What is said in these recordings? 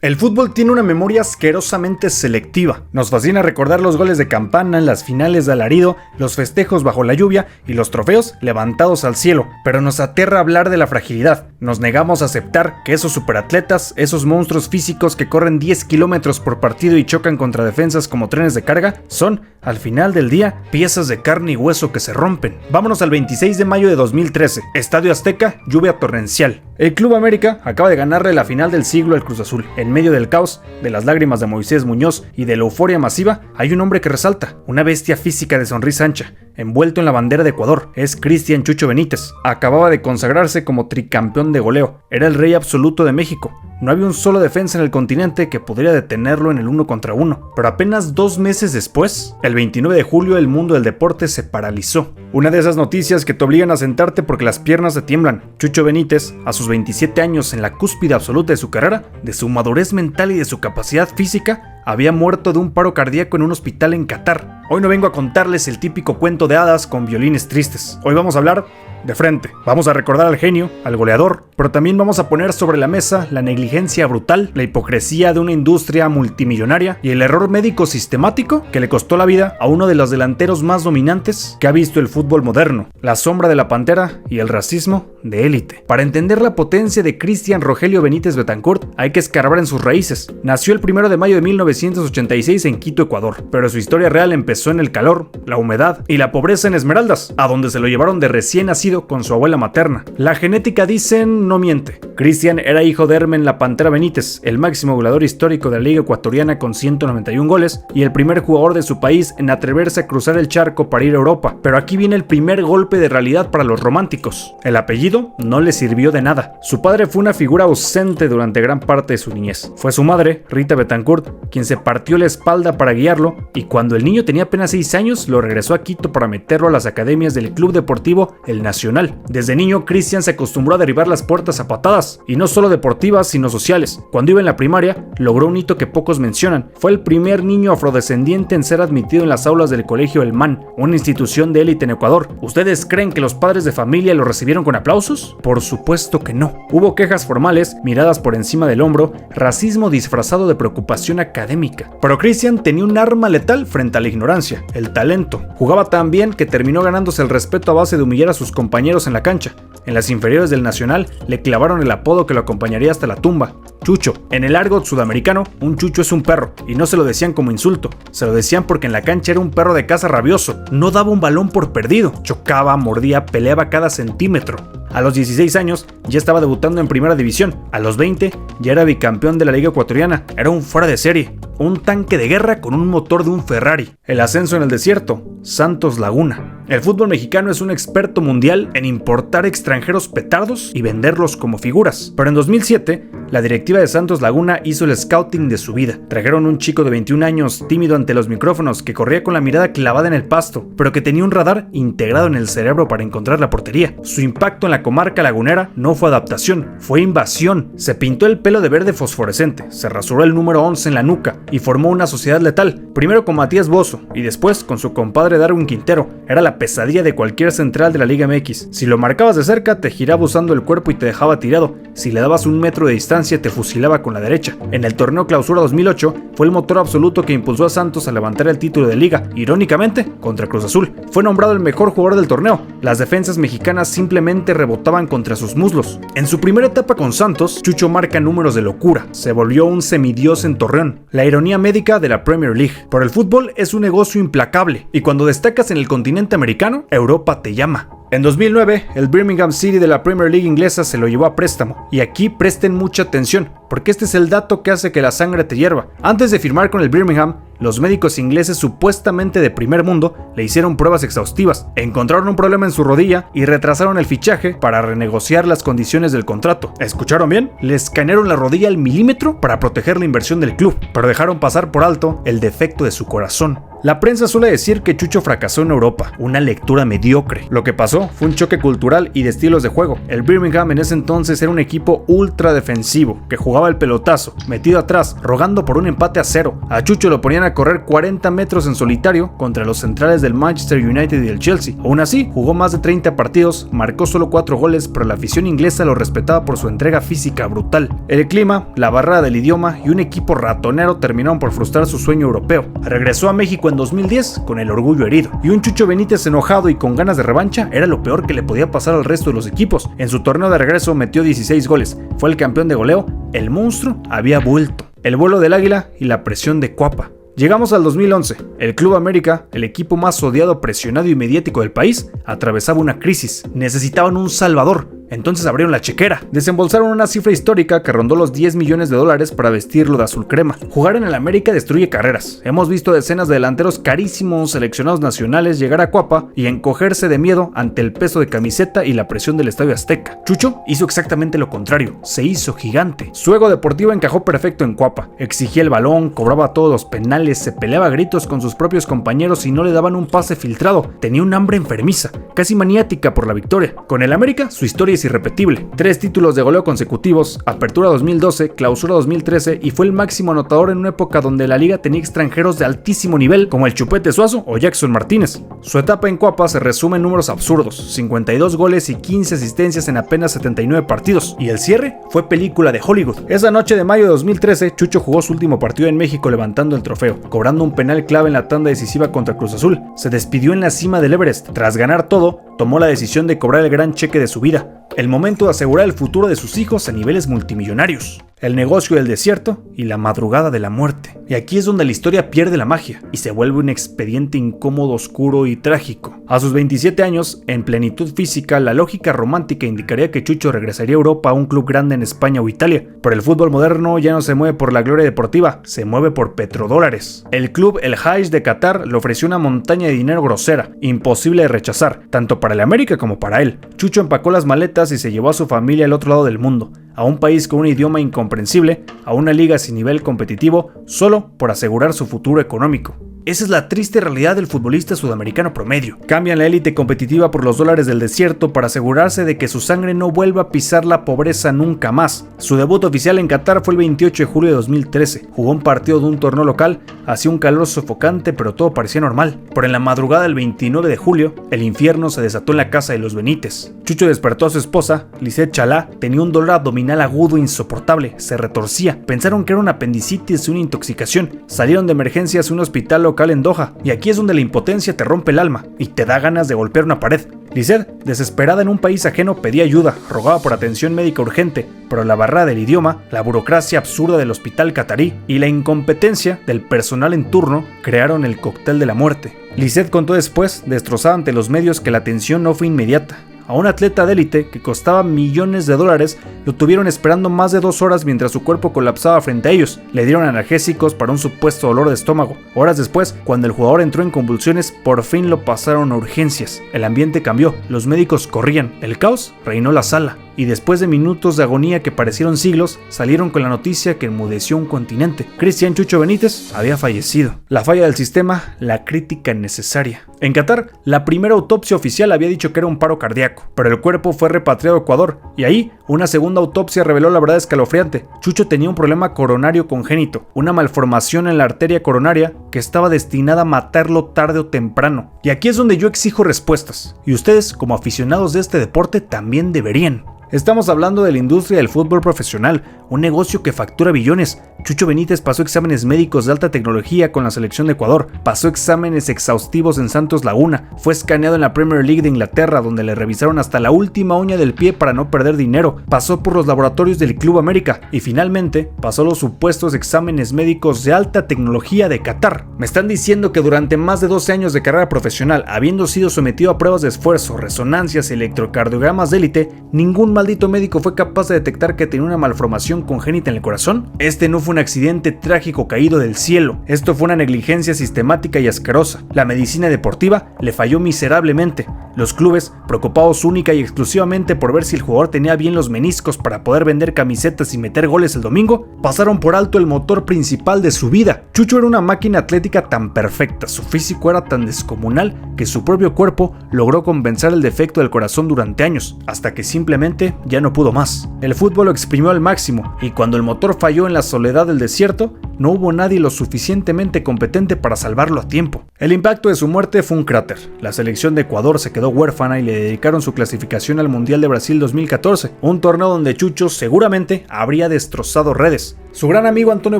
El fútbol tiene una memoria asquerosamente selectiva. Nos fascina recordar los goles de campana, las finales de alarido, los festejos bajo la lluvia y los trofeos levantados al cielo, pero nos aterra hablar de la fragilidad. Nos negamos a aceptar que esos superatletas, esos monstruos físicos que corren 10 kilómetros por partido y chocan contra defensas como trenes de carga, son, al final del día, piezas de carne y hueso que se rompen. Vámonos al 26 de mayo de 2013, Estadio Azteca, lluvia torrencial. El Club América acaba de ganarle la final del siglo al Cruz Azul. En medio del caos, de las lágrimas de Moisés Muñoz y de la euforia masiva, hay un hombre que resalta, una bestia física de sonrisa ancha, envuelto en la bandera de Ecuador. Es Cristian Chucho Benítez. Acababa de consagrarse como tricampeón de goleo. Era el rey absoluto de México. No había un solo defensa en el continente que pudiera detenerlo en el 1 contra 1. Pero apenas 2 meses después, el 29 de julio, el mundo del deporte se paralizó. Una de esas noticias que te obligan a sentarte porque las piernas te tiemblan. Chucho Benítez, a sus 27 años, en la cúspide absoluta de su carrera, de su madurez mental y de su capacidad física, había muerto de un paro cardíaco en un hospital en Qatar. Hoy no vengo a contarles el típico cuento de hadas con violines tristes. Hoy vamos a hablar de frente. Vamos a recordar al genio, al goleador, pero también vamos a poner sobre la mesa la negligencia brutal, la hipocresía de una industria multimillonaria y el error médico sistemático que le costó la vida a uno de los delanteros más dominantes que ha visto el fútbol moderno, la sombra de la pantera y el racismo de élite. Para entender la potencia de Cristian Rogelio Benítez Betancourt, hay que escarbar en sus raíces. Nació el 1 de mayo de 1986 en Quito, Ecuador, pero su historia real empezó en el calor, la humedad y la pobreza en Esmeraldas, a donde se lo llevaron de recién nacido con su abuela materna. La genética, dicen, no miente. Cristian era hijo de Hermen La Pantera Benítez, el máximo goleador histórico de la Liga Ecuatoriana con 191 goles y el primer jugador de su país en atreverse a cruzar el charco para ir a Europa. Pero aquí viene el primer golpe de realidad para los románticos. El apellido no le sirvió de nada. Su padre fue una figura ausente durante gran parte de su niñez. Fue su madre, Rita Betancourt, quien se partió la espalda para guiarlo, y cuando el niño tenía apenas 6 años, lo regresó a Quito para meterlo a las academias del Club Deportivo El Nacional. Desde niño, Cristian se acostumbró a derribar las puertas a patadas, y no solo deportivas, sino sociales. Cuando iba en la primaria, logró un hito que pocos mencionan. Fue el primer niño afrodescendiente en ser admitido en las aulas del Colegio El Man, una institución de élite en Ecuador. ¿Ustedes creen que los padres de familia lo recibieron con aplausos? Por supuesto que no. Hubo quejas formales, miradas por encima del hombro, racismo disfrazado de preocupación académica. Pero Cristian tenía un arma letal frente a la ignorancia, el talento. Jugaba tan bien que terminó ganándose el respeto a base de humillar a sus compañeros en la cancha. En las inferiores del Nacional le clavaron el apodo que lo acompañaría hasta la tumba: Chucho. En el argot sudamericano, un chucho es un perro, y no se lo decían como insulto, se lo decían porque en la cancha era un perro de caza rabioso. No daba un balón por perdido, chocaba, mordía, peleaba cada centímetro. A los 16 años ya estaba debutando en primera división. A los 20 ya era bicampeón de la Liga Ecuatoriana. Era un fuera de serie, un tanque de guerra con un motor de un Ferrari. El ascenso en el desierto, Santos Laguna. El fútbol mexicano es un experto mundial en importar extranjeros petardos y venderlos como figuras. Pero en 2007, la directiva de Santos Laguna hizo el scouting de su vida. Trajeron un chico de 21 años, tímido ante los micrófonos, que corría con la mirada clavada en el pasto, pero que tenía un radar integrado en el cerebro para encontrar la portería. Su impacto en la comarca lagunera no fue adaptación, fue invasión. Se pintó el pelo de verde fosforescente, se rasuró el número 11 en la nuca y formó una sociedad letal. Primero con Matías Bozo y después con su compadre Darwin Quintero. Era la pesadilla de cualquier central de la Liga MX. Si lo marcabas de cerca, te giraba usando el cuerpo y te dejaba tirado. Si le dabas 1 metro de distancia, te fusilaba con la derecha. En el torneo Clausura 2008, fue el motor absoluto que impulsó a Santos a levantar el título de Liga, irónicamente, contra Cruz Azul. Fue nombrado el mejor jugador del torneo. Las defensas mexicanas simplemente rebotaban contra sus muslos. En su primera etapa con Santos, Chucho marca números de locura. Se volvió un semidios en Torreón, la ironía médica de la Premier League. Pero el fútbol es un negocio implacable, y cuando destacas en el continente americano, Europa te llama. En 2009, el Birmingham City de la Premier League inglesa se lo llevó a préstamo. Y aquí presten mucha atención, porque este es el dato que hace que la sangre te hierva. Antes de firmar con el Birmingham, los médicos ingleses supuestamente de primer mundo le hicieron pruebas exhaustivas, encontraron un problema en su rodilla y retrasaron el fichaje para renegociar las condiciones del contrato. ¿Escucharon bien? Le escanearon la rodilla al milímetro para proteger la inversión del club, pero dejaron pasar por alto el defecto de su corazón. La prensa suele decir que Chucho fracasó en Europa, una lectura mediocre. Lo que pasó fue un choque cultural y de estilos de juego. El Birmingham en ese entonces era un equipo ultra defensivo, que jugaba el pelotazo, metido atrás, rogando por un empate a 0. A Chucho lo ponían a correr 40 metros en solitario contra los centrales del Manchester United y del Chelsea. Aún así, jugó más de 30 partidos, marcó solo 4 goles, pero la afición inglesa lo respetaba por su entrega física brutal. El clima, la barrera del idioma y un equipo ratonero terminaron por frustrar su sueño europeo. Regresó a México en 2010 con el orgullo herido, y un Chucho Benítez enojado y con ganas de revancha era lo peor que le podía pasar al resto de los equipos. En su torneo de regreso metió 16 goles, fue el campeón de goleo, el monstruo había vuelto. El vuelo del águila y la presión de Cuapa. Llegamos al 2011. El Club América, el equipo más odiado, presionado y mediático del país, atravesaba una crisis. Necesitaban un salvador. Entonces abrieron la chequera. Desembolsaron una cifra histórica que rondó los 10 millones de dólares para vestirlo de azul crema. Jugar en el América destruye carreras. Hemos visto decenas de delanteros carísimos seleccionados nacionales llegar a Cuapa y encogerse de miedo ante el peso de camiseta y la presión del Estadio Azteca. Chucho hizo exactamente lo contrario. Se hizo gigante. Su ego deportivo encajó perfecto en Cuapa. Exigía el balón, cobraba todos los penales, se peleaba a gritos con sus propios compañeros y no le daban un pase filtrado. Tenía un hambre enfermiza, casi maniática por la victoria. Con el América, su historia es irrepetible. 3 títulos de goleo consecutivos, Apertura 2012, Clausura 2013 y fue el máximo anotador en una época donde la liga tenía extranjeros de altísimo nivel como el Chupete Suazo o Jackson Martínez. Su etapa en Cuapa se resume en números absurdos, 52 goles y 15 asistencias en apenas 79 partidos, y el cierre fue película de Hollywood. Esa noche de mayo de 2013, Chucho jugó su último partido en México levantando el trofeo, cobrando un penal clave en la tanda decisiva contra Cruz Azul. Se despidió en la cima del Everest. Tras ganar todo, tomó la decisión de cobrar el gran cheque de su vida, el momento de asegurar el futuro de sus hijos a niveles multimillonarios, el negocio del desierto y la madrugada de la muerte. Y aquí es donde la historia pierde la magia y se vuelve un expediente incómodo, oscuro y trágico. A sus 27 años, en plenitud física, la lógica romántica indicaría que Chucho regresaría a Europa a un club grande en España o Italia, pero el fútbol moderno ya no se mueve por la gloria deportiva, se mueve por petrodólares. El club El Hajj de Qatar le ofreció una montaña de dinero grosera, imposible de rechazar, tanto para el América como para él. Chucho empacó las maletas y se llevó a su familia al otro lado del mundo, a un país con un idioma incomprensible, a una liga sin nivel competitivo, solo por asegurar su futuro económico. Esa es la triste realidad del futbolista sudamericano promedio. Cambian la élite competitiva por los dólares del desierto para asegurarse de que su sangre no vuelva a pisar la pobreza nunca más. Su debut oficial en Qatar fue el 28 de julio de 2013. Jugó un partido de un torneo local, hacía un calor sofocante pero todo parecía normal. Pero en la madrugada del 29 de julio, el infierno se desató en la casa de los Benítez. Chucho despertó a su esposa, Lisette Chalá, tenía un dolor abdominal agudo e insoportable, se retorcía. Pensaron que era una apendicitis o una intoxicación. Salieron de emergencias a un hospital local en Doha, y aquí es donde la impotencia te rompe el alma y te da ganas de golpear una pared. Lisette, desesperada en un país ajeno, pedía ayuda, rogaba por atención médica urgente, pero la barrera del idioma, la burocracia absurda del hospital catarí y la incompetencia del personal en turno crearon el cóctel de la muerte. Lisette contó después, destrozada ante los medios, que la atención no fue inmediata. A un atleta de élite que costaba millones de dólares lo tuvieron esperando más de 2 horas mientras su cuerpo colapsaba frente a ellos. Le dieron analgésicos para un supuesto dolor de estómago. Horas después, cuando el jugador entró en convulsiones, por fin lo pasaron a urgencias. El ambiente cambió, los médicos corrían, el caos reinó la sala. Y después de minutos de agonía que parecieron siglos, salieron con la noticia que enmudeció un continente. Cristian Chucho Benítez había fallecido. La falla del sistema, la crítica necesaria. En Qatar, la primera autopsia oficial había dicho que era un paro cardíaco, pero el cuerpo fue repatriado a Ecuador, y ahí una segunda autopsia reveló la verdad escalofriante. Chucho tenía un problema coronario congénito, una malformación en la arteria coronaria que estaba destinada a matarlo tarde o temprano. Y aquí es donde yo exijo respuestas, y ustedes, como aficionados de este deporte, también deberían. Estamos hablando de la industria del fútbol profesional, un negocio que factura billones. Chucho Benítez pasó exámenes médicos de alta tecnología con la selección de Ecuador, pasó exámenes exhaustivos en Santos Laguna, fue escaneado en la Premier League de Inglaterra donde le revisaron hasta la última uña del pie para no perder dinero, pasó por los laboratorios del Club América y finalmente pasó los supuestos exámenes médicos de alta tecnología de Qatar. Me están diciendo que durante más de 12 años de carrera profesional, habiendo sido sometido a pruebas de esfuerzo, resonancias y electrocardiogramas de élite, ningún maldito médico fue capaz de detectar que tenía una malformación congénita en el corazón. Este no fue un accidente trágico caído del cielo, esto fue una negligencia sistemática y asquerosa. La medicina deportiva le falló miserablemente. Los clubes, preocupados única y exclusivamente por ver si el jugador tenía bien los los meniscos para poder vender camisetas y meter goles el domingo, pasaron por alto el motor principal de su vida. Chucho era una máquina atlética tan perfecta, su físico era tan descomunal que su propio cuerpo logró compensar el defecto del corazón durante años, hasta que simplemente ya no pudo más. El fútbol lo exprimió al máximo y cuando el motor falló en la soledad del desierto, no hubo nadie lo suficientemente competente para salvarlo a tiempo. El impacto de su muerte fue un cráter. La selección de Ecuador se quedó huérfana y le dedicaron su clasificación al Mundial de Brasil 2014, un torneo donde Chucho seguramente habría destrozado redes. Su gran amigo Antonio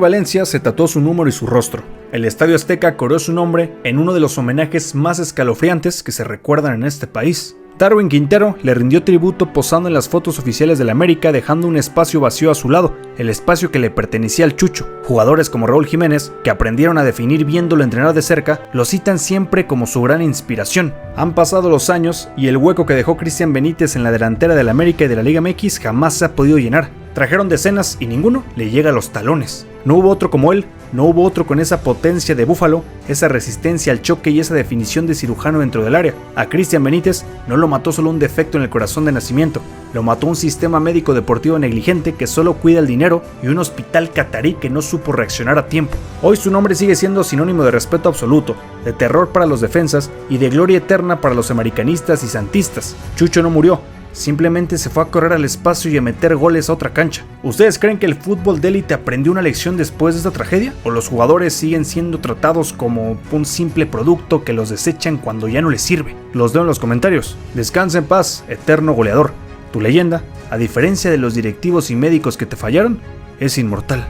Valencia se tatuó su número y su rostro. El Estadio Azteca coreó su nombre en uno de los homenajes más escalofriantes que se recuerdan en este país. Darwin Quintero le rindió tributo posando en las fotos oficiales del América, dejando un espacio vacío a su lado, el espacio que le pertenecía al Chucho. Jugadores como Raúl Jiménez, que aprendieron a definir viéndolo entrenar de cerca, lo citan siempre como su gran inspiración. Han pasado los años y el hueco que dejó Cristian Benítez en la delantera del América y de la Liga MX jamás se ha podido llenar. Trajeron decenas y ninguno le llega a los talones. No hubo otro como él, no hubo otro con esa potencia de búfalo, esa resistencia al choque y esa definición de cirujano dentro del área. A Cristian Benítez no lo mató solo un defecto en el corazón de nacimiento, lo mató un sistema médico deportivo negligente que solo cuida el dinero y un hospital catarí que no supo reaccionar a tiempo. Hoy su nombre sigue siendo sinónimo de respeto absoluto, de terror para los defensas y de gloria eterna para los americanistas y santistas. Chucho no murió. Simplemente se fue a correr al espacio y a meter goles a otra cancha. ¿Ustedes creen que el fútbol de élite aprendió una lección después de esta tragedia? ¿O los jugadores siguen siendo tratados como un simple producto que los desechan cuando ya no les sirve? Los leo en los comentarios. Descansa en paz, eterno goleador. Tu leyenda, a diferencia de los directivos y médicos que te fallaron, es inmortal.